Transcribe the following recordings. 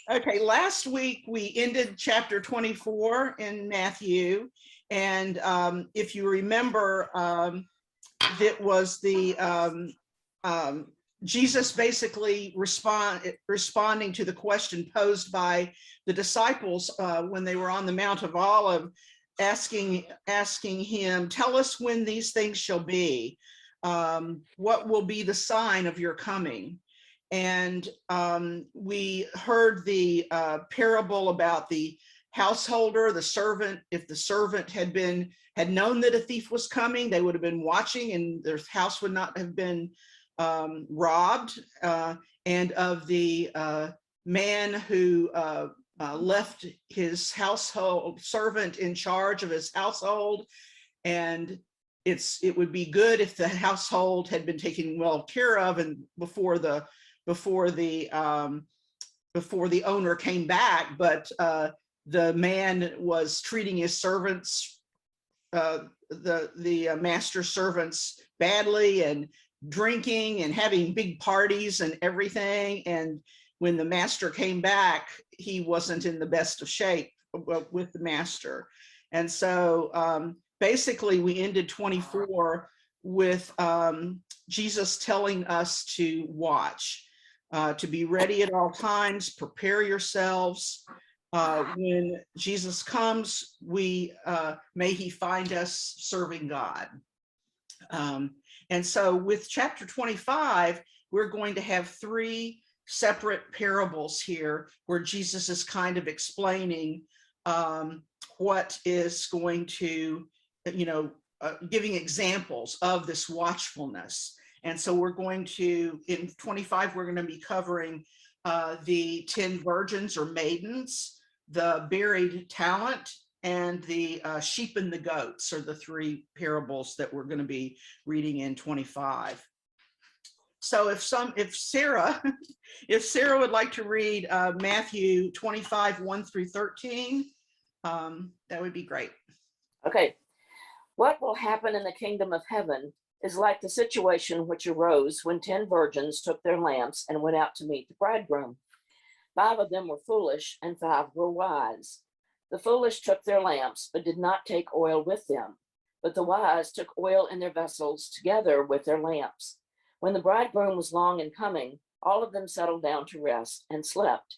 Okay, last week we ended chapter 24 in Matthew, and if you remember, that was the Jesus basically responding to the question posed by the disciples when they were on the Mount of Olives, asking him, "Tell us when these things shall be. What will be the sign of your coming?" And we heard the parable about the householder, the servant. If the servant had known that a thief was coming, they would have been watching, and their house would not have been robbed. And of the man who left his household servant in charge of his household, and it would be good if the household had been taken well care of, and before the owner came back, but the man was treating his servants, the master servants, badly, and drinking and having big parties and everything. And when the master came back, he wasn't in the best of shape with the master. And so basically we ended 24 with Jesus telling us to watch, to be ready at all times, prepare yourselves. When Jesus comes, may he find us serving God. And so with chapter 25, we're going to have three separate parables here where Jesus is kind of explaining what is going to, giving examples of this watchfulness. And so we're going to, in 25, we're going to be covering the 10 virgins or maidens, the buried talent, and the sheep and the goats are the three parables that we're going to be reading in 25. So if Sarah would like to read Matthew 25, 1 through 13, that would be great. Okay. What will happen in the kingdom of heaven is like the situation which arose when 10 virgins took their lamps and went out to meet the bridegroom. 5 of them were foolish and 5 were wise. The foolish took their lamps, but did not take oil with them. But the wise took oil in their vessels together with their lamps. When the bridegroom was long in coming, all of them settled down to rest and slept.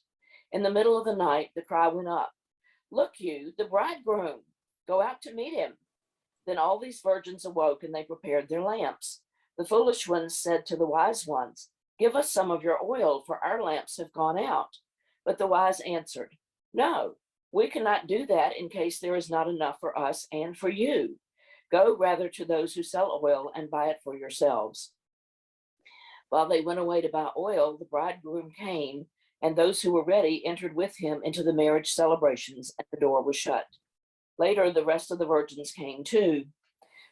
In the middle of the night, the cry went up, "Look you, the bridegroom, go out to meet him." Then all these virgins awoke and they prepared their lamps. The foolish ones said to the wise ones, "Give us some of your oil, for our lamps have gone out." But the wise answered, "No, we cannot do that in case there is not enough for us and for you. Go rather to those who sell oil and buy it for yourselves." While they went away to buy oil, the bridegroom came, and those who were ready entered with him into the marriage celebrations, and the door was shut. Later, the rest of the virgins came too.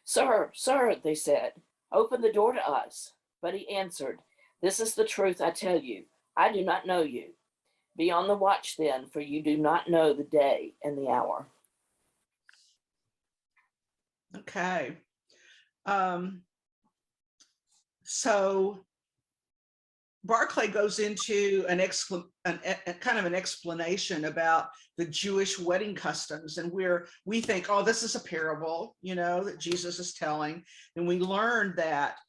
"Sir, sir," they said, "open the door to us." But he answered, "This is the truth I tell you. I do not know you. Be on the watch then, for you do not know the day and the hour." Okay. So Barclay goes into kind of an explanation about the Jewish wedding customs, and we think, oh, this is a parable, that Jesus is telling, and we learned that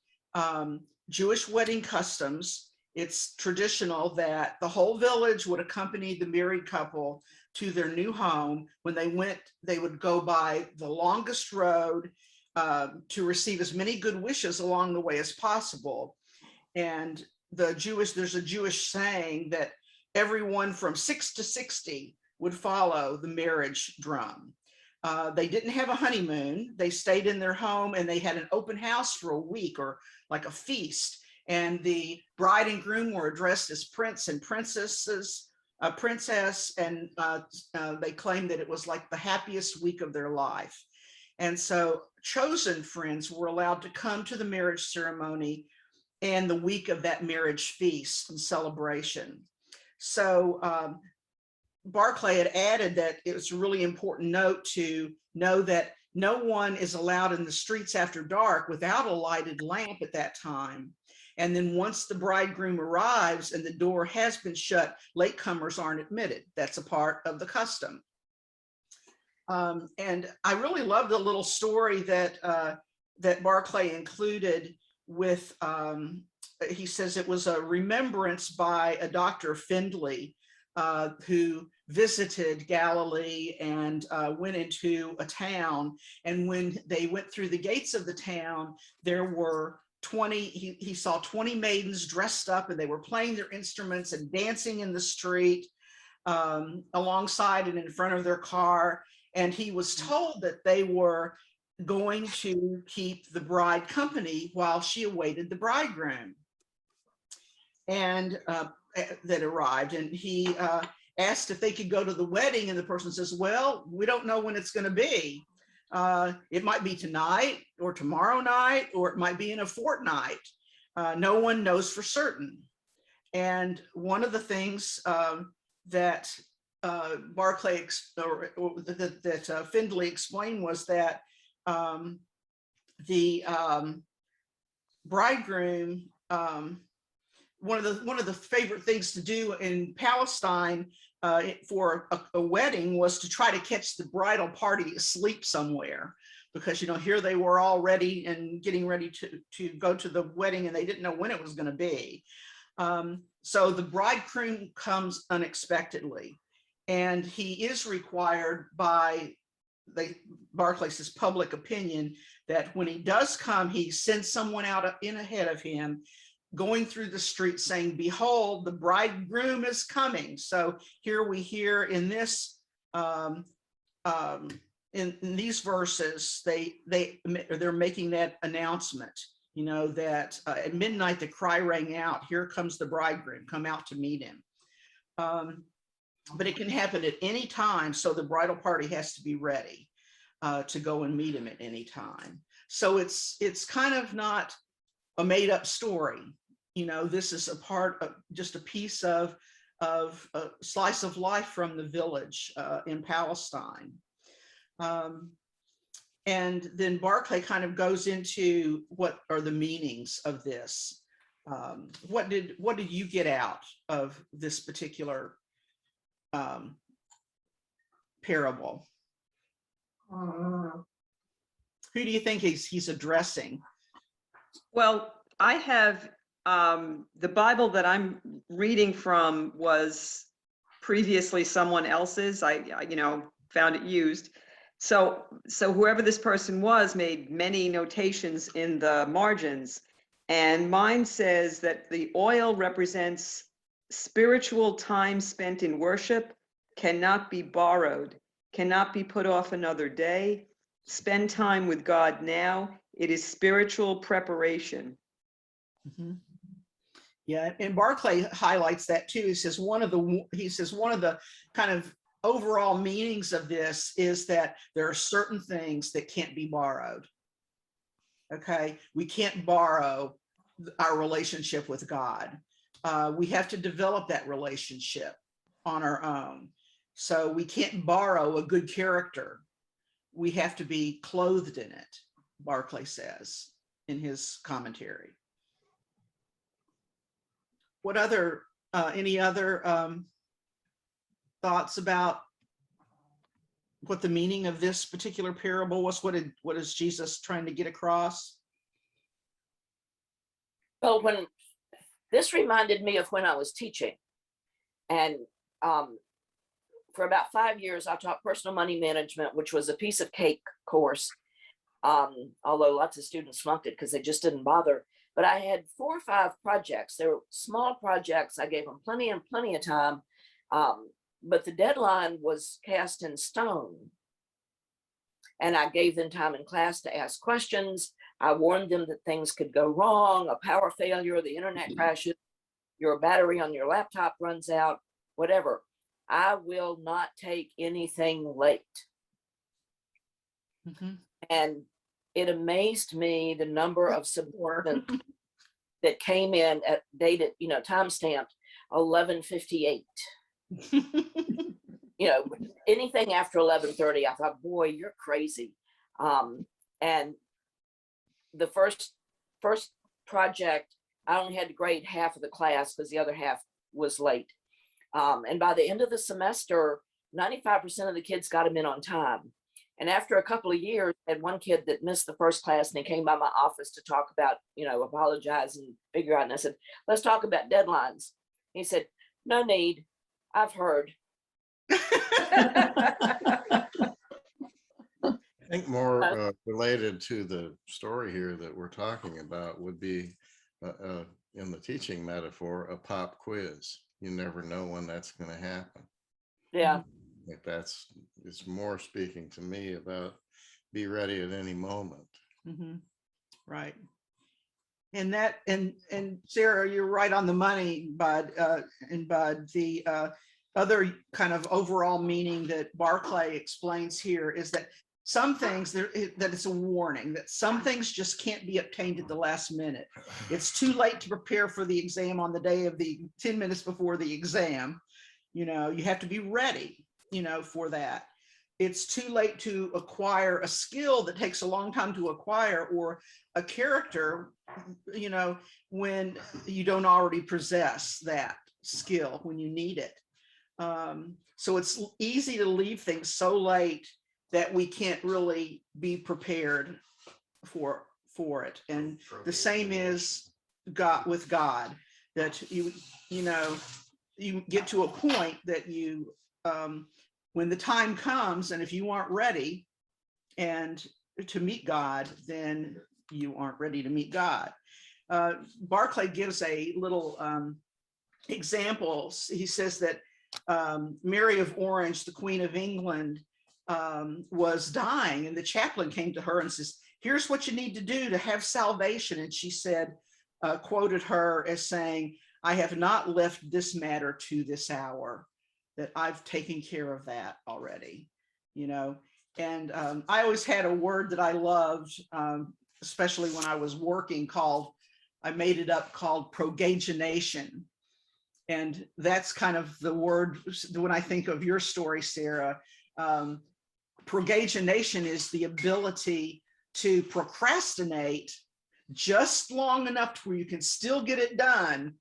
Jewish wedding customs, it's traditional that the whole village would accompany the married couple to their new home. When they went, they would go by the longest road to receive as many good wishes along the way as possible. And there's a Jewish saying that everyone from 6 to 60 would follow the marriage drum. They didn't have a honeymoon. They stayed in their home and they had an open house for a week, or like a feast. And the bride and groom were addressed as prince and princess, and they claimed that it was like the happiest week of their life. And so chosen friends were allowed to come to the marriage ceremony and the week of that marriage feast and celebration. So Barclay had added that it was a really important note to know that no one is allowed in the streets after dark without a lighted lamp at that time. And then once the bridegroom arrives and the door has been shut, latecomers aren't admitted. That's a part of the custom. And I really love the little story that that Barclay included with, he says it was a remembrance by a Dr. Findlay, who visited Galilee and went into a town. And when they went through the gates of the town, there were 20, he saw 20 maidens dressed up, and they were playing their instruments and dancing in the street alongside and in front of their car. And he was told that they were going to keep the bride company while she awaited the bridegroom and that arrived. And he asked if they could go to the wedding, and the person says, well, we don't know when it's going to be. It might be tonight or tomorrow night, or it might be in a fortnight. No one knows for certain. And one of the things that Barclay that Findlay explained was that the bridegroom, one of the favorite things to do in Palestine for a wedding was to try to catch the bridal party asleep somewhere, because, you know, here they were all ready and getting ready to go to the wedding, and they didn't know when it was going to be. So the bridegroom comes unexpectedly, and he is required by Barclay says public opinion that when he does come, he sends someone out in ahead of him, going through the street saying, behold, the bridegroom is coming. So here we hear in this in these verses, they're making that announcement, you know, that at midnight the cry rang out, here comes the bridegroom, come out to meet him. But it can happen at any time, so the bridal party has to be ready to go and meet him at any time. So it's kind of not a made-up story. You know, this is a part of just a piece of a slice of life from the village in Palestine. And then Barclay kind of goes into what are the meanings of this. What did you get out of this particular parable? Who do you think he's addressing? Well, I have the Bible that I'm reading from was previously someone else's. I you know, found it used. So whoever this person was made many notations in the margins, and mine says that the oil represents spiritual time spent in worship, cannot be borrowed, cannot be put off another day. Spend time with God now. It is spiritual preparation. Mm-hmm. Yeah, and Barclay highlights that too. He says one of the kind of overall meanings of this is that there are certain things that can't be borrowed. Okay, we can't borrow our relationship with God. We have to develop that relationship on our own. So we can't borrow a good character. We have to be clothed in it, Barclay says in his commentary. What other, any other thoughts about what the meaning of this particular parable was? What is Jesus trying to get across? Well, when this reminded me of when I was teaching, and for about 5 years, I taught personal money management, which was a piece of cake course. Although lots of students flunked it because they just didn't bother. But I had 4 or 5 projects. They were small projects. I gave them plenty of time. But the deadline was cast in stone. And I gave them time in class to ask questions. I warned them that things could go wrong, a power failure, the internet crashes, your battery on your laptop runs out, whatever. I will not take anything late. Mm-hmm. And it amazed me the number of subordinates that came in at dated, you know, time stamped 11:58. You know, anything after 11:30, I thought, boy, you're crazy. And the first project, I only had to grade half of the class because the other half was late. And by the end of the semester, 95% of the kids got them in on time. And after a couple of years, I had one kid that missed the first class, and he came by my office to talk about, apologize and figure out. And I said, let's talk about deadlines. He said, no need. I've heard. I think more related to the story here that we're talking about would be in the teaching metaphor, a pop quiz. You never know when that's going to happen. Yeah. Like it's more speaking to me about be ready at any moment. Mm-hmm. Right. And Sarah, you're right on the money, Bud. The other kind of overall meaning that Barclay explains here is that some things that it's a warning that some things just can't be obtained at the last minute. It's too late to prepare for the exam on the day of the 10 minutes before the exam. You have to be ready, for that. It's too late to acquire a skill that takes a long time to acquire, or a character, when you don't already possess that skill when you need it. So it's easy to leave things so late that we can't really be prepared for it. And the same is with God, that you get to a point that you, when the time comes, and if you aren't ready and to meet God, then you aren't ready to meet God. Barclay gives a little example. He says that Mary of Orange, the Queen of England, was dying, and the chaplain came to her and says, here's what you need to do to have salvation. And she said, quoted her as saying, I have not left this matter to this hour, that I've taken care of that already, And I always had a word that I loved, especially when I was working, I made it up, called Progagenation. And that's kind of the word when I think of your story, Sarah. Progagenation is the ability to procrastinate just long enough to where you can still get it done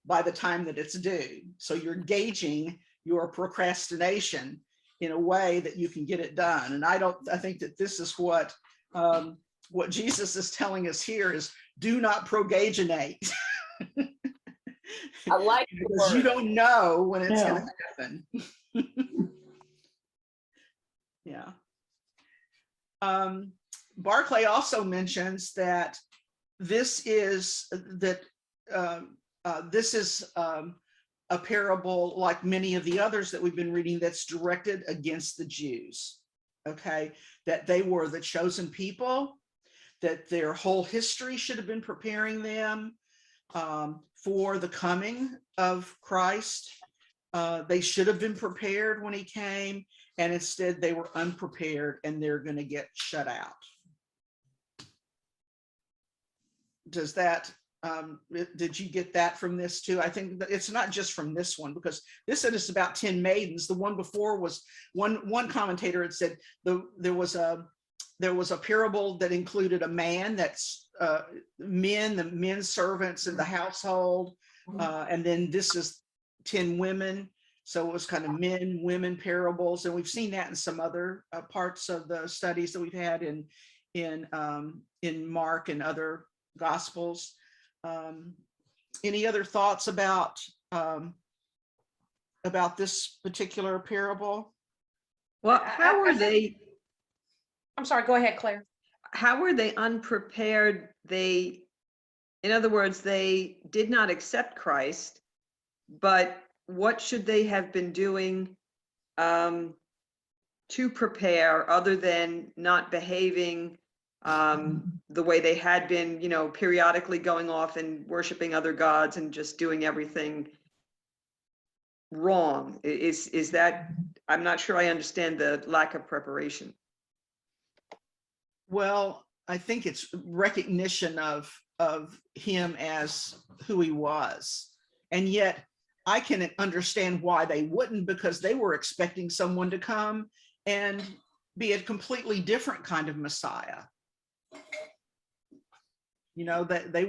by the time that it's due. So you're gauging your procrastination in a way that you can get it done. And I think that this is what Jesus is telling us here is, do not progaginate. I like because you don't know when it's going to happen. Yeah. Barclay also mentions that this is a parable, like many of the others that we've been reading, that's directed against the Jews. Okay, that they were the chosen people, that their whole history should have been preparing them for the coming of Christ. They should have been prepared when he came, and instead they were unprepared, and they're going to get shut out. Does that, did you get that from this too? I think that it's not just from this one, because this is about 10 maidens. The one before was one commentator had said there was a parable that included a man, that's the men servants in the household, and then this is 10 women. So it was kind of men, women parables, and we've seen that in some other parts of the studies that we've had in Mark and other Gospels. Any other thoughts about this particular parable? Well, how are they? I'm sorry, go ahead, Claire. How were they unprepared? In other words, they did not accept Christ, but what should they have been doing to prepare, other than not behaving the way they had been, periodically going off and worshiping other gods and just doing everything wrong? Is that, I'm not sure I understand the lack of preparation. Well, I think it's recognition of him as who he was. And yet I can understand why they wouldn't, because they were expecting someone to come and be a completely different kind of Messiah. You know, that they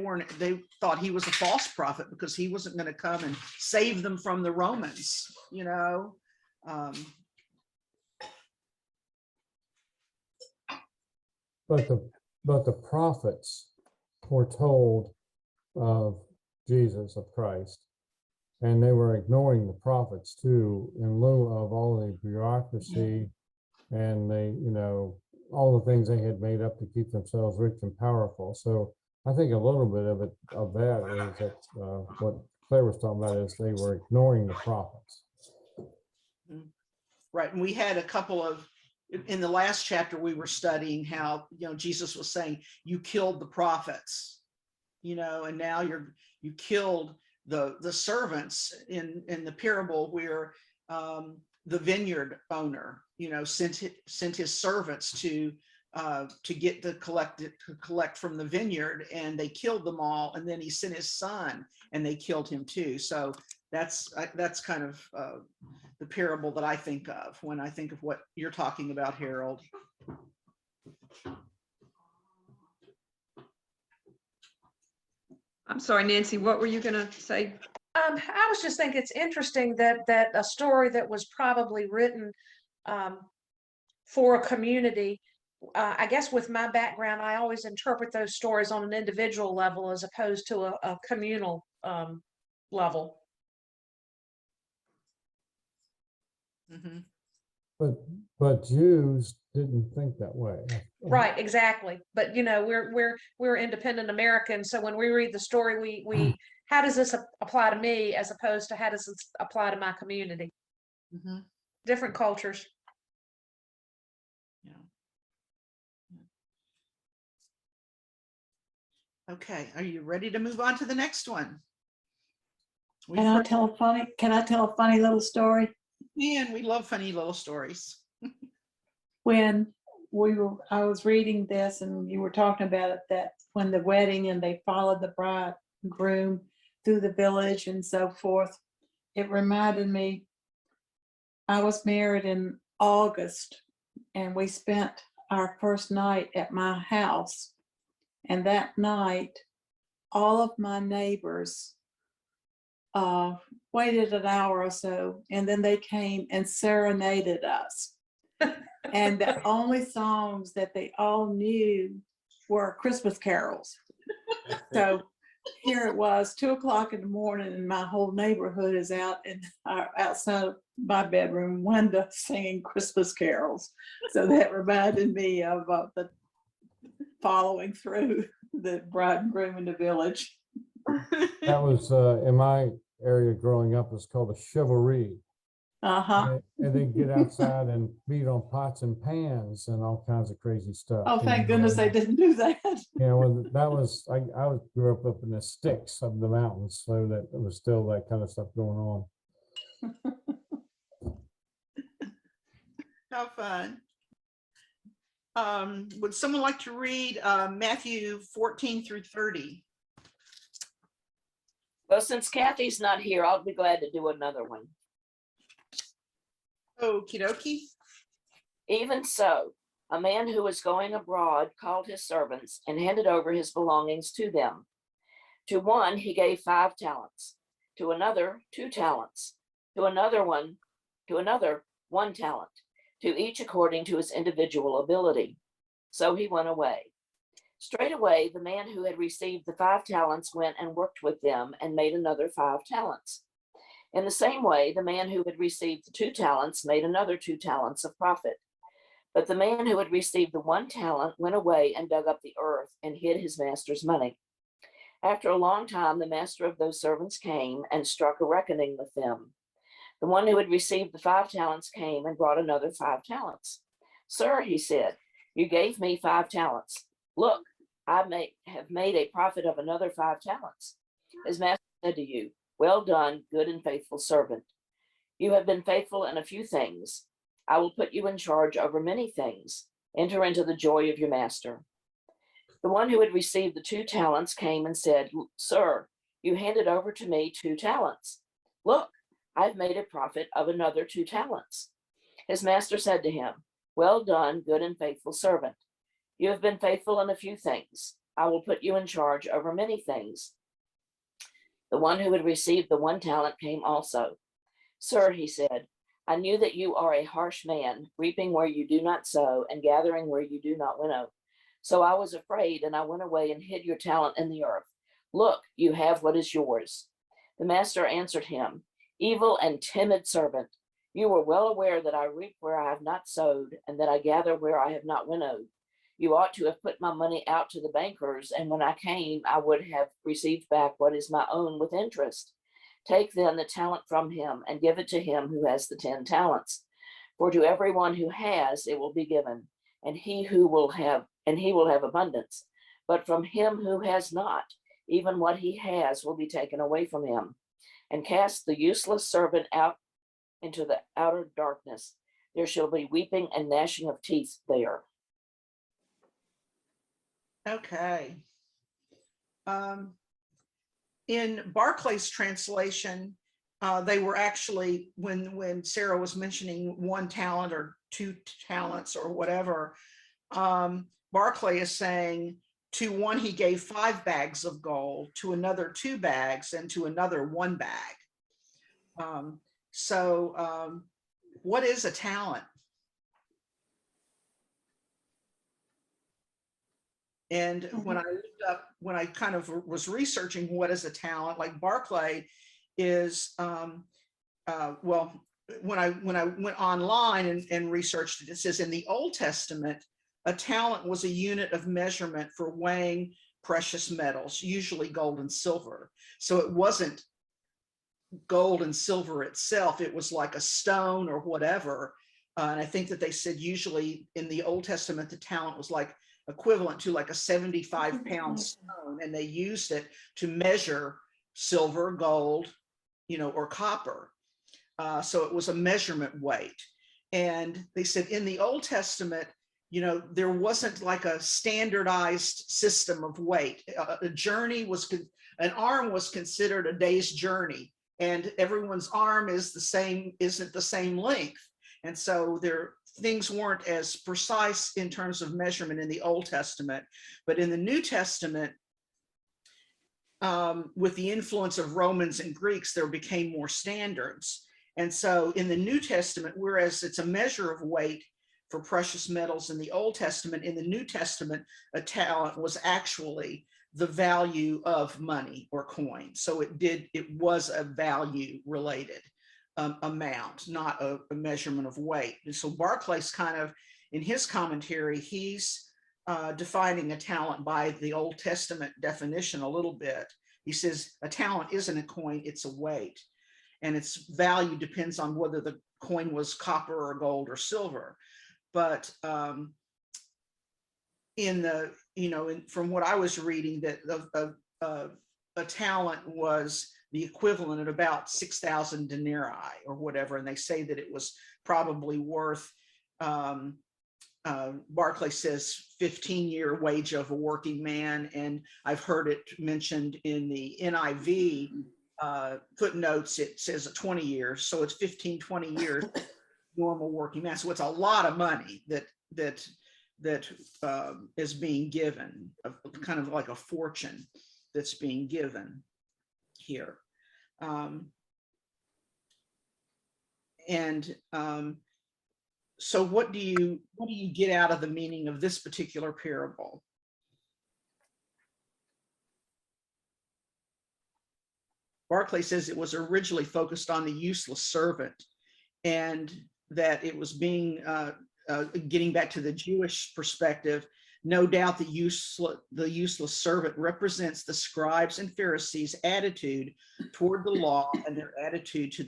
thought he was a false prophet because he wasn't going to come and save them from the Romans, you know. But the prophets foretold of Jesus, of Christ, and they were ignoring the prophets too, in lieu of all the bureaucracy and all the things they had made up to keep themselves rich and powerful. So I think a little bit of that is that what Claire was talking about is they were ignoring the prophets. Right, and we had a couple of, in the last chapter, we were studying how, Jesus was saying, you killed the prophets, and now you killed the servants in the parable where the vineyard owner, sent his servants to collect from the vineyard, and they killed them all. And then he sent his son and they killed him too. So that's kind of the parable that I think of when I think of what you're talking about, Harold. I'm sorry, Nancy, what were you gonna say? I was just thinking it's interesting that a story that was probably written for a community. I guess with my background, I always interpret those stories on an individual level as opposed to a communal level. Mm-hmm. But Jews didn't think that way. Right, exactly. But we're independent Americans, so when we read the story, we how does this apply to me as opposed to how does this apply to my community? Mm-hmm. Different cultures. Yeah. Okay, are you ready to move on to the next one? Can I tell a funny little story? Man, we love funny little stories. When I was reading this and you were talking about it, that when the wedding and they followed the bride and groom through the village and so forth, it reminded me, I was married in August and we spent our first night at my house. And that night, all of my neighbors waited an hour or so, and then they came and serenaded us. And the only songs that they all knew were Christmas carols. So here it was, 2 o'clock in the morning, and my whole neighborhood is out in outside of my bedroom window singing Christmas carols. So that reminded me of the following through the bride and groom in the village. That was in my area growing up, it's called a chivalry. Uh-huh. And they get outside and beat on pots and pans and all kinds of crazy stuff. Oh, thank goodness they didn't do that. Well, that was, I grew up in the sticks of the mountains, so that there was still that kind of stuff going on. How fun. Would someone like to read Matthew 14 through 30? Well, since Kathy's not here, I'll be glad to do another one. Okie dokie. Even so, a man who was going abroad called his servants and handed over his belongings to them. To one, he gave 5 talents, to another, 2 talents, to another 1 talent, to each according to his individual ability. So he went away. Straightway, the man who had received the 5 talents went and worked with them and made another 5 talents. In the same way, the man who had received the 2 talents made another 2 talents of profit. But the man who had received the 1 talent went away and dug up the earth and hid his master's money. After a long time, the master of those servants came and struck a reckoning with them. The one who had received the 5 talents came and brought another 5 talents. Sir, he said, you gave me 5 talents. Look, I have made a profit of another 5 talents. His master said to you, well done, good and faithful servant. You have been faithful in a few things. I will put you in charge over many things. Enter into the joy of your master. The one who had received the 2 talents came and said, sir, you handed over to me 2 talents. Look, I've made a profit of another 2 talents. His master said to him, well done, good and faithful servant. You have been faithful in a few things. I will put you in charge over many things. The one who had received the 1 talent came also. Sir, he said, I knew that you are a harsh man, reaping where you do not sow and gathering where you do not winnow. So I was afraid, and I went away and hid your talent in the earth. Look, you have what is yours. The master answered him, Evil and timid servant, you were well aware that I reap where I have not sowed and that I gather where I have not winnowed. You ought to have put my money out to the bankers, and when I came, I would have received back what is my own with interest. Take then the talent from him and give it to him who has the 10 talents. For to everyone who has, it will be given, and he will have abundance. But from him who has not, even what he has will be taken away from him. And cast the useless servant out into the outer darkness. There shall be weeping and gnashing of teeth there. Okay. In Barclay's translation, they were actually, when Sarah was mentioning 1 talent or 2 talents or whatever, Barclay is saying, to one he gave 5 bags of gold, to another 2 bags, and to another 1 bag. What is a talent? And when I looked up, when I kind of was researching what is a talent, like Barclay is, well, when I went online and researched it, it says in the Old Testament, a talent was a unit of measurement for weighing precious metals, usually gold and silver. So it wasn't gold and silver itself, it was like a stone or whatever. And I think that they said usually in the Old Testament, the talent was like equivalent to like a 75-pound stone, and they used it to measure silver, gold, or copper. So it was a measurement weight. And they said in the Old Testament, there wasn't like a standardized system of weight. An arm was considered a day's journey, and everyone's arm isn't the same length. And so things weren't as precise in terms of measurement in the Old Testament. But in the New Testament, with the influence of Romans and Greeks, there became more standards. And so in the New Testament, whereas it's a measure of weight for precious metals in the Old Testament, in the New Testament, a talent was actually the value of money or coin. So it was a value related amount, not a measurement of weight. And so Barclay's kind of, in his commentary, he's defining a talent by the Old Testament definition a little bit. He says a talent isn't a coin, it's a weight. And its value depends on whether the coin was copper or gold or silver. But from what I was reading, that a talent was the equivalent of about 6,000 denarii or whatever. And they say that it was probably worth, Barclay says 15-year wage of a working man. And I've heard it mentioned in the NIV footnotes, it says 20 years. So it's 15, 20 years normal working man. So it's a lot of money that is being given, kind of like a fortune that's being given here. So what do you get out of the meaning of this particular parable? Barclay says it was originally focused on the useless servant, and that it was being getting back to the Jewish perspective. No doubt the useless servant represents the scribes and Pharisees' attitude toward the law and their attitude to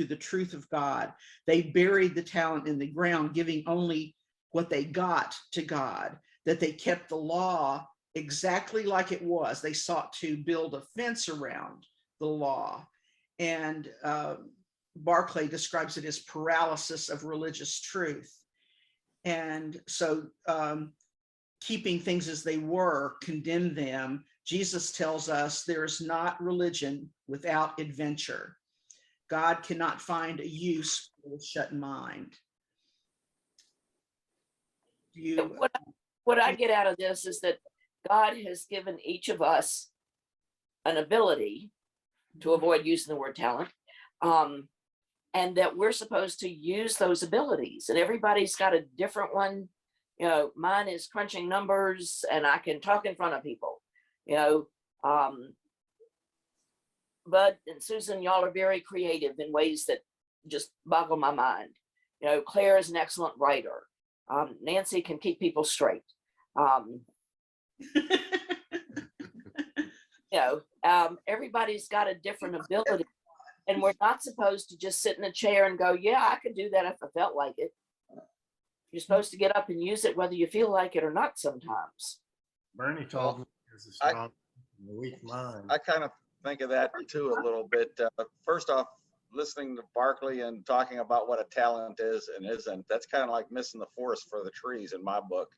the truth of God. They buried the talent in the ground, giving only what they got to God, that they kept the law exactly like it was. They sought to build a fence around the law. And Barclay describes it as paralysis of religious truth. And so keeping things as they were condemned them. Jesus tells us there is not religion without adventure. God cannot find a use for a shut mind. What I get out of this is that God has given each of us an ability, to avoid using the word talent, and that we're supposed to use those abilities. And everybody's got a different one. You know, mine is crunching numbers, and I can talk in front of people. You know, Bud and Susan, y'all are very creative in ways that just boggle my mind. You know, Claire is an excellent writer. Nancy can keep people straight. Everybody's got a different ability, and we're not supposed to just sit in a chair and go, yeah, I could do that if I felt like it. You're supposed to get up and use it whether you feel like it or not sometimes. Bernie told me there's a I- strong, weak mind. I kind of think of that too a little bit. First off, listening to Barkley and talking about what a talent is and isn't, that's kind of like missing the forest for the trees in my book.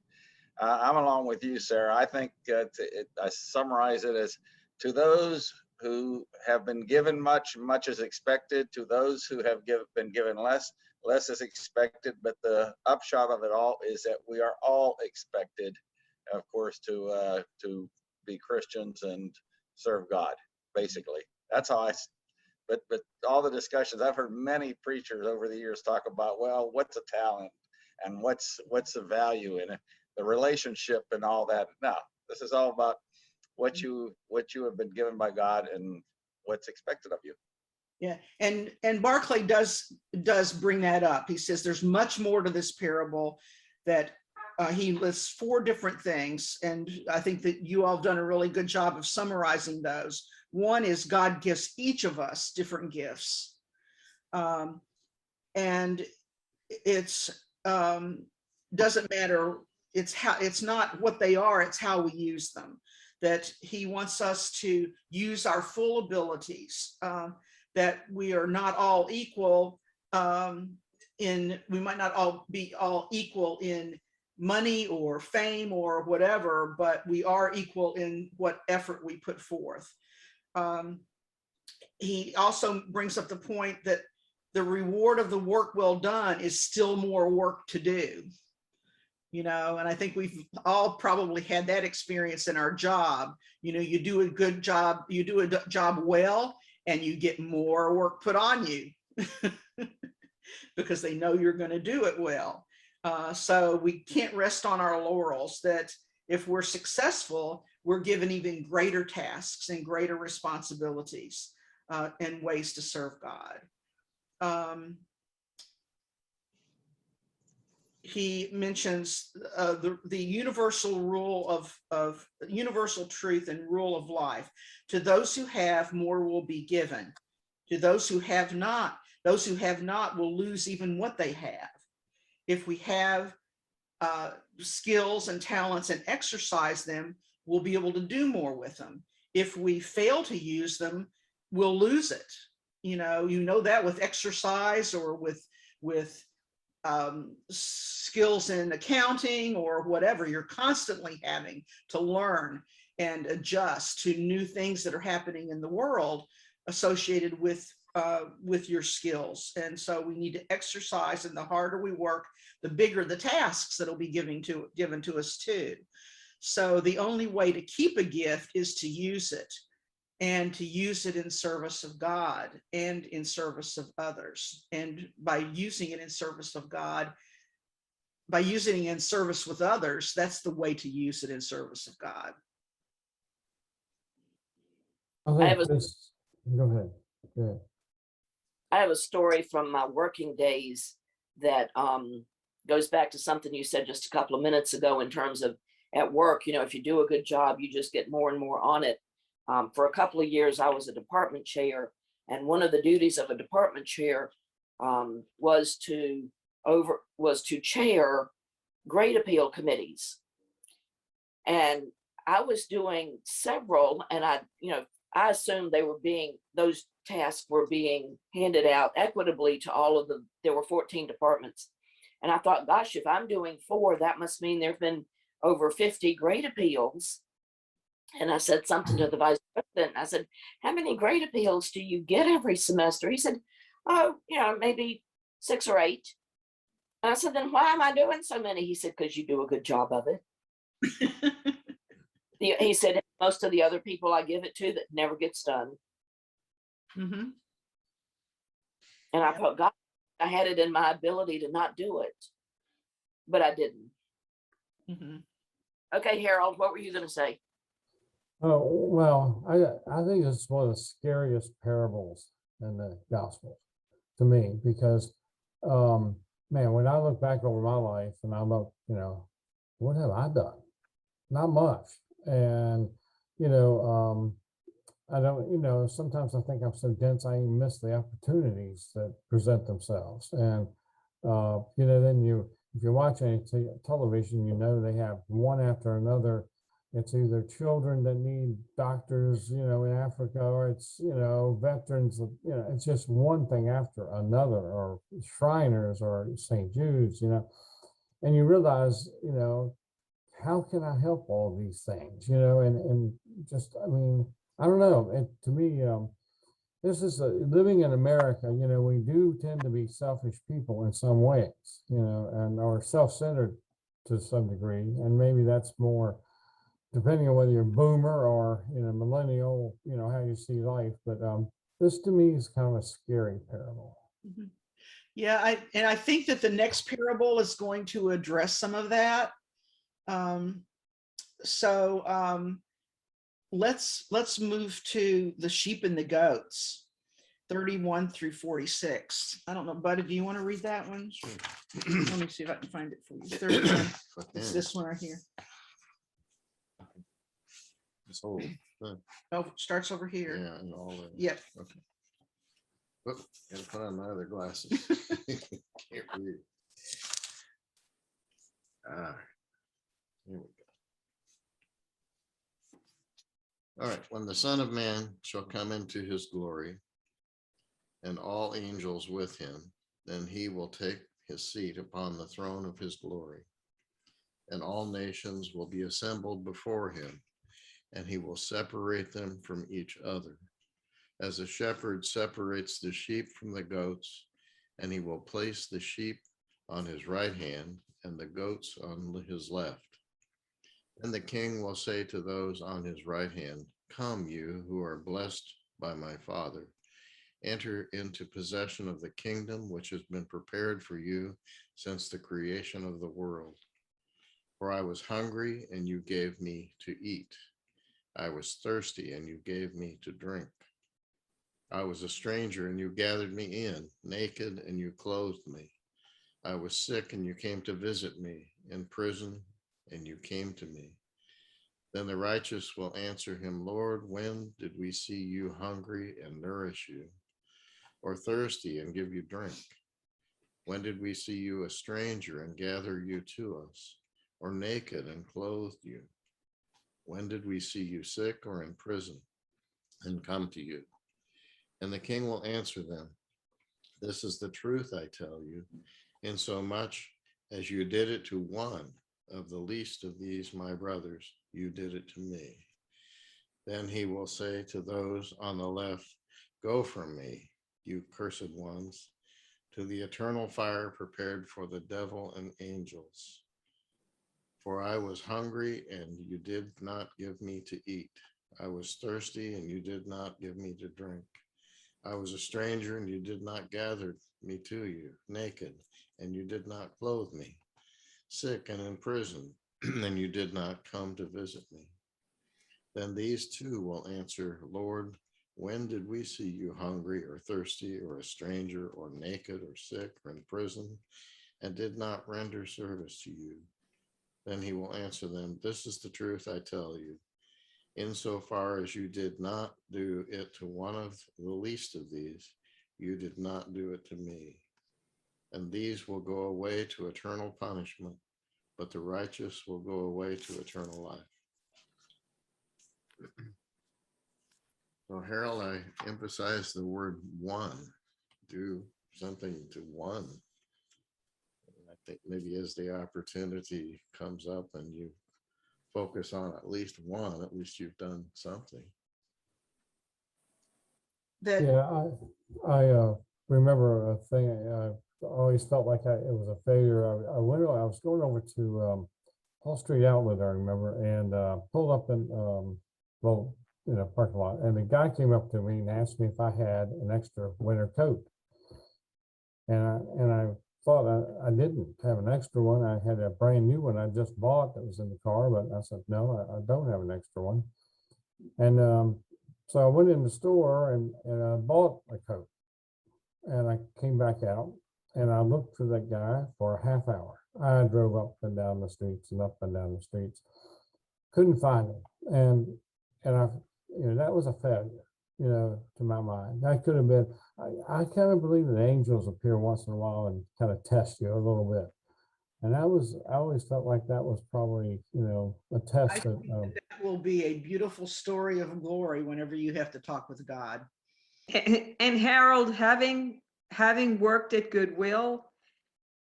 I'm along with you, Sarah. I think I summarize it as, to those who have been given much, much is expected. To those who have been given less, less is expected. But the upshot of it all is that we are all expected, of course, to be Christians and serve God. Basically, that's how but all the discussions, I've heard many preachers over the years talk about, well, what's a talent and what's the value in it, the relationship and all that. No, this is all about what you have been given by God and what's expected of you. Yeah, and Barclay does bring that up. He says there's much more to this parable, that he lists 4 different things, and I think that you all have done a really good job of summarizing those. One is God gives each of us different gifts, and it's doesn't matter. It's not what they are, it's how we use them. That he wants us to use our full abilities. That we are not all equal we might not all be equal in money or fame or whatever, but we are equal in what effort we put forth. He also brings up the point that the reward of the work well done is still more work to do. You know, and I think we've all probably had that experience in our job. You know, you do a good job, you do a job well, and you get more work put on you because they know you're going to do it well. So we can't rest on our laurels, that if we're successful, we're given even greater tasks and greater responsibilities and ways to serve God. He mentions the universal rule of universal truth and rule of life. To those who have, more will be given. To those who have not will lose even what they have. If we have skills and talents and exercise them, we'll be able to do more with them. If we fail to use them, we'll lose it. You know that with exercise or with skills in accounting or whatever, you're constantly having to learn and adjust to new things that are happening in the world associated with your skills. And so we need to exercise, and the harder we work, the bigger the tasks that'll be given to us too. So the only way to keep a gift is to use it, and to use it in service of God and in service of others. And by using it in service of God, by using it in service with others, that's the way to use it in service of God. I have think a- this, go ahead. Go ahead. I have a story from my working days that goes back to something you said just a couple of minutes ago in terms of at work. You know, if you do a good job, you just get more and more on it. For a couple of years, I was a department chair, and one of the duties of a department chair was to chair grade appeal committees. And I was doing several, and I assumed those tasks were being handed out equitably to there were 14 departments. And I thought, gosh, if I'm doing 4, that must mean there've been over 50 grade appeals. And I said something to the vice president. I said, how many grade appeals do you get every semester? He said, oh, maybe 6 or 8. And I said, then why am I doing so many? He said, because you do a good job of it. He said most of the other people I give it to that never gets done. Mhm. And I Yeah. felt God, I had it in my ability to not do it, but I didn't. Mhm. Okay, Harold, what were you going to say? Oh, well, I think it's one of the scariest parables in the gospel to me, because, man, when I look back over my life and I look, what have I done? Not much. And, I don't, sometimes I think I'm so dense, I even miss the opportunities that present themselves. And, then if you watch any television, they have one after another. It's either children that need doctors, in Africa, or it's, veterans, it's just one thing after another, or Shriners or St. Jude's, and you realize, how can I help all these things, and just, I mean, I don't know. And to me, this is living in America. We do tend to be selfish people in some ways, and are self-centered to some degree. And maybe that's more depending on whether you're boomer or millennial, how you see life. But this to me is kind of a scary parable. Mhm. Yeah, I think that the next parable is going to address some of that. So let's move to the sheep and the goats, 31 through 46. I don't know, Buddy, do you want to read that one? Sure. Let me see if I can find it for you. 31. It's Yeah, this one right here. this whole thing. Oh, it starts over here. Yeah, and all that. Yep. Okay. Whoop, gotta put on my other glasses. Can't read. Ah, here we go. All right, when the Son of Man shall come into his glory, and all angels with him, then he will take his seat upon the throne of his glory. And all nations will be assembled before him, and he will separate them from each other, as a shepherd separates the sheep from the goats, and he will place the sheep on his right hand and the goats on his left. And the king will say to those on his right hand, "Come, you who are blessed by my Father, enter into possession of the kingdom which has been prepared for you since the creation of the world. For I was hungry, and you gave me to eat. I was thirsty, and you gave me to drink. I was a stranger, and you gathered me in, naked, and you clothed me. I was sick, and you came to visit me, in prison, and you came to me." Then the righteous will answer him, "Lord, when did we see you hungry and nourish you, or thirsty and give you drink? When did we see you a stranger and gather you to us, or naked and clothed you? When did we see you sick or in prison and come to you?" And the king will answer them, "This is the truth I tell you, insomuch as you did it to one of the least of these my brothers, you did it to me." Then he will say to those on the left, "Go from me, you cursed ones, to the eternal fire prepared for the devil and angels. For I was hungry, and you did not give me to eat. I was thirsty, and you did not give me to drink. I was a stranger, and you did not gather me to you, naked, and you did not clothe me, sick and in prison, and you did not come to visit me." Then these two will answer, "Lord, when did we see you hungry or thirsty or a stranger or naked or sick or in prison and did not render service to you?" Then he will answer them, "This is the truth I tell you. Insofar as you did not do it to one of the least of these, you did not do it to me. And these will go away to eternal punishment, but the righteous will go away to eternal life." So Harold, I emphasize the word one. Do something to one. I think maybe as the opportunity comes up and you focus on at least one, at least you've done something. That Yeah, I remember a thing. I always felt like it was a failure. I was going over to Wall Street Outlet, I remember, and pulled up in, well, parking lot. And the guy came up to me and asked me if I had an extra winter coat. And I thought I didn't have an extra one. I had a brand new one I just bought that was in the car, but I said, no, I don't have an extra one. And so I went in the store and I bought a coat. And I came back out and I looked for that guy for a half hour. I drove up and down the streets and up and down the streets. Couldn't find him. And I, that was a failure, to my mind. That could have been, I kind of believe that angels appear once in a while and kind of test you a little bit. And I always felt like that was probably, a test I think that will be a beautiful story of glory whenever you have to talk with God. And Harold, having worked at Goodwill,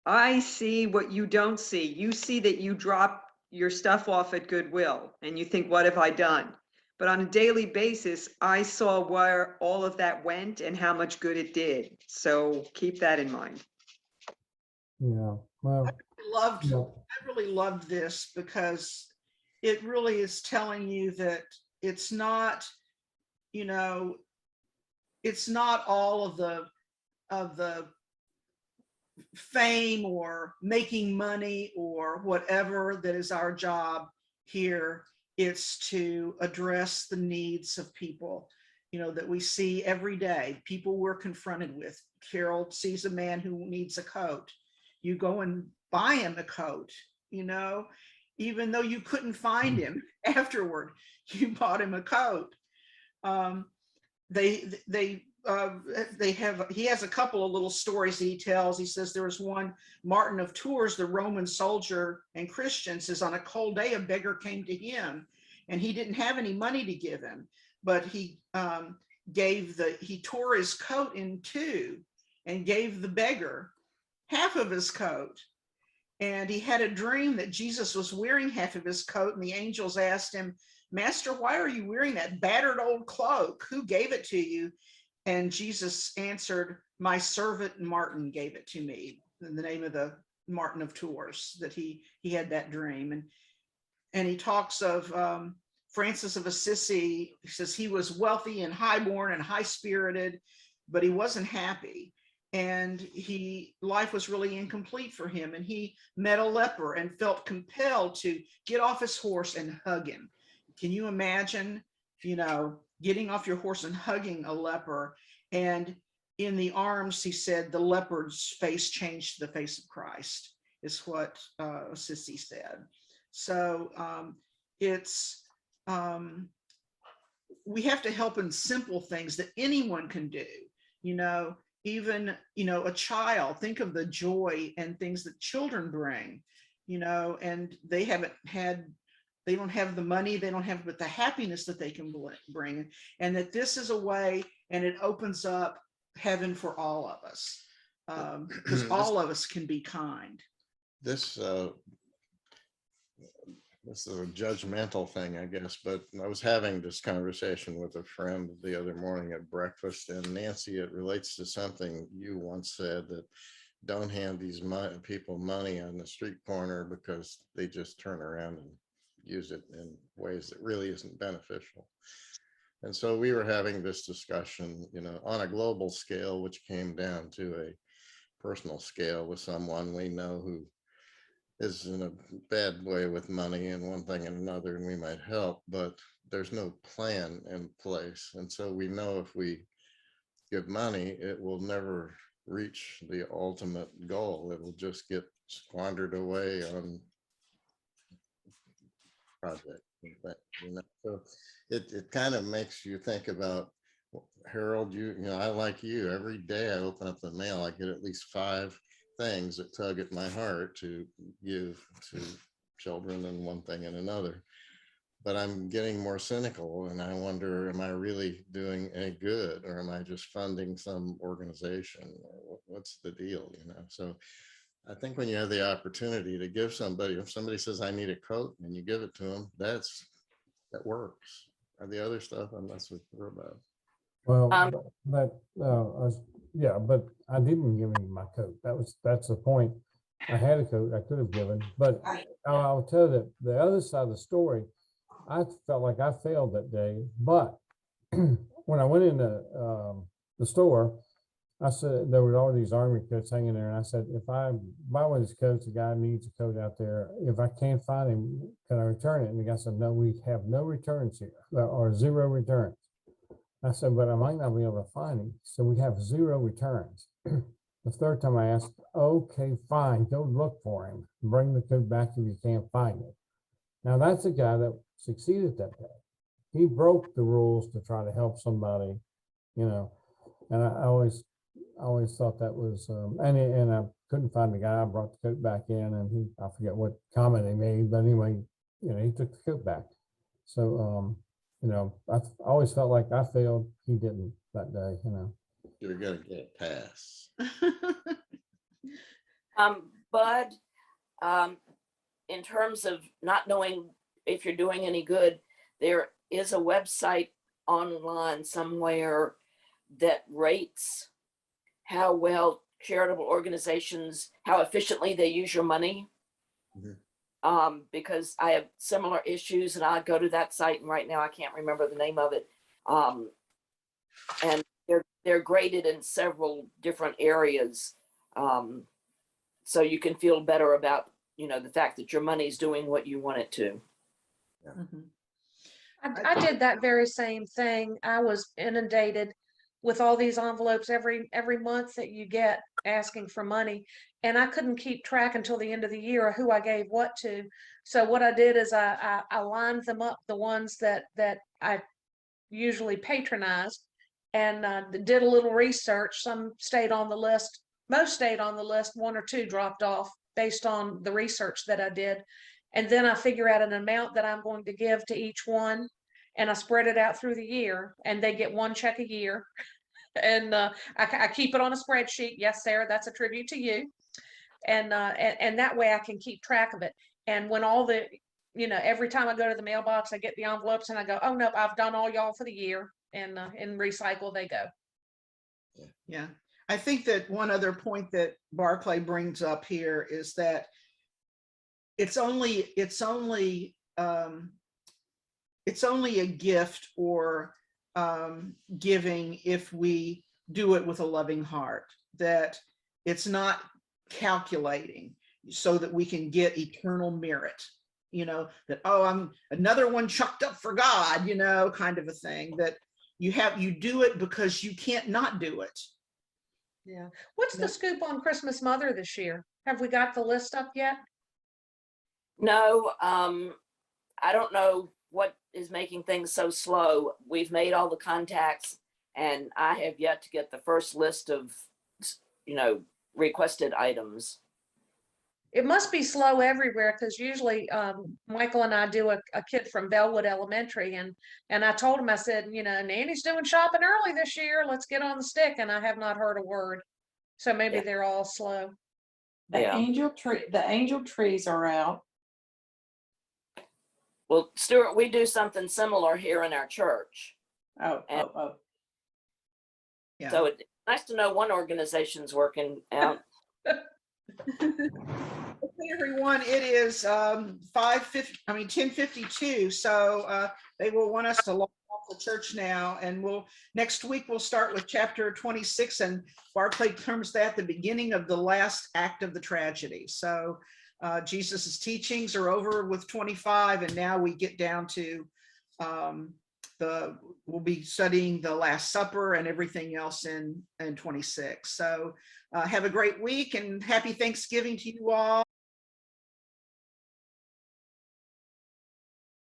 I see what you don't see. You see that you drop your stuff off at Goodwill and you think, what have I done? But on a daily basis, I saw where all of that went and how much good it did. So keep that in mind. Yeah, well, I really loved this because it really is telling you that it's not, it's not all of the fame or making money or whatever that is our job here. It's to address the needs of people, that we see every day, people we're confronted with. Carol sees a man who needs a coat. You go and buy him a coat, even though you couldn't find him afterward, you bought him a coat. He has a couple of little stories that he tells. He says there was one, Martin of Tours, the Roman soldier and Christian, says on a cold day, a beggar came to him and he didn't have any money to give him, but he tore his coat in two and gave the beggar half of his coat. And he had a dream that Jesus was wearing half of his coat, and the angels asked him, Master, why are you wearing that battered old cloak? Who gave it to you? And Jesus answered, my servant Martin gave it to me, in the name of the Martin of Tours, that he had that dream. And he talks of Francis of Assisi. He says he was wealthy and highborn and high-spirited, but he wasn't happy. And life was really incomplete for him. And he met a leper and felt compelled to get off his horse and hug him. Can you imagine, getting off your horse and hugging a leper? And in the arms, he said, the leopard's face changed to the face of Christ, is what Assisi said. So we have to help in simple things that anyone can do, even, a child. Think of the joy and things that children bring, and they don't have the money, they don't have, but the happiness that they can bring, and that this is a way, and it opens up heaven for all of us, because all of us can be kind. This is a judgmental thing, I guess, but I was having this conversation with a friend the other morning at breakfast, and Nancy, it relates to something you once said, that don't hand these people money on the street corner because they just turn around and use it in ways that really isn't beneficial. And so we were having this discussion, on a global scale, which came down to a personal scale with someone we know who is in a bad way with money and one thing and another, and we might help, but there's no plan in place. And so we know if we give money, it will never reach the ultimate goal. It will just get squandered away on project. So it kind of makes you think about, Harold, I like you, every day I open up the mail, I get at least 5 things that tug at my heart to give to children and one thing and another. But I'm getting more cynical, and I wonder, am I really doing any good, or am I just funding some organization? What's the deal, So I think when you have the opportunity to give somebody, if somebody says, I need a coat, and you give it to them, that works. And the other stuff, I'm not so sure about. well, but I didn't give him my coat. That's the point. I had a coat I could have given, but I'll tell you that the other side of the story, I felt like I failed that day. But when I went into the store, I said there were all these army coats hanging there, and I said, if I buy one of these coats, the guy needs a coat out there. If I can't find him, can I return it? And the guy said, no, we have no returns here. There are 0 returns. I said, but I might not be able to find him. So we have 0 returns. The third time I asked, okay, fine, go look for him. Bring the coat back if you can't find it. Now that's a guy that succeeded that day. He broke the rules to try to help somebody, you know, and I always thought that was, and I couldn't find the guy. I brought the coat back in, and I forget what comment he made, but anyway, you know, he took the coat back. So, you know, I always felt like I failed. He didn't that day, you know. You're gonna get a pass. Bud, in terms of not knowing if you're doing any good, there is a website online somewhere that rates how well charitable organizations, how efficiently they use your money. Because I have similar issues, and I go to that site, and right now I can't remember the name of it. And they're graded in several different areas. So you can feel better about, you know, the fact that your money's doing what you want it to. I did that very same thing. I was inundated with all these envelopes every month that you get asking for money. And I couldn't keep track until the end of the year of who I gave what to. So what I did is I lined them up, the ones that I usually patronize, and did a little research. Some stayed on the list, most stayed on the list, 1 or 2 dropped off based on the research that I did. And then I figure out an amount that I'm going to give to each one, and I spread it out through the year, and they get 1 check a year. And I keep it on a spreadsheet. Yes, Sarah, that's a tribute to you. And that way I can keep track of it. And when all the, you know, every time I go to the mailbox, I get the envelopes, and I go, oh, nope, I've done all y'all for the year, and recycle they go. Yeah, I think that one other point that Barclay brings up here is that it's only a gift or giving if we do it with a loving heart, that it's not calculating so that we can get eternal merit, you know, that, oh, I'm another one chucked up for God, you know, kind of a thing, that you do it because you can't not do it. Yeah. What's the scoop on Christmas Mother this year? Have we got the list up yet? No, I don't know what is making things so slow. We've made all the contacts, and I have yet to get the first list of, you know, requested items. It must be slow everywhere, because usually Michael and I do a kid from Bellwood Elementary, and I told him, I said, you know, Nanny's doing shopping early this year. Let's get on the stick. And I have not heard a word. So maybe they're all slow. The Yeah. angel trees are out. Well, Stuart, we do something similar here in our church. Oh. Yeah. So it's nice to know one organization's working out. Okay, everyone, it is 10:52. So they will want us to log off the church now, and next week we'll start with chapter 26, and Barclay terms that the beginning of the last act of the tragedy. So Jesus's teachings are over with 25, and now we get down to we'll be studying the Last Supper and everything else in 26. So have a great week, and happy Thanksgiving to you all.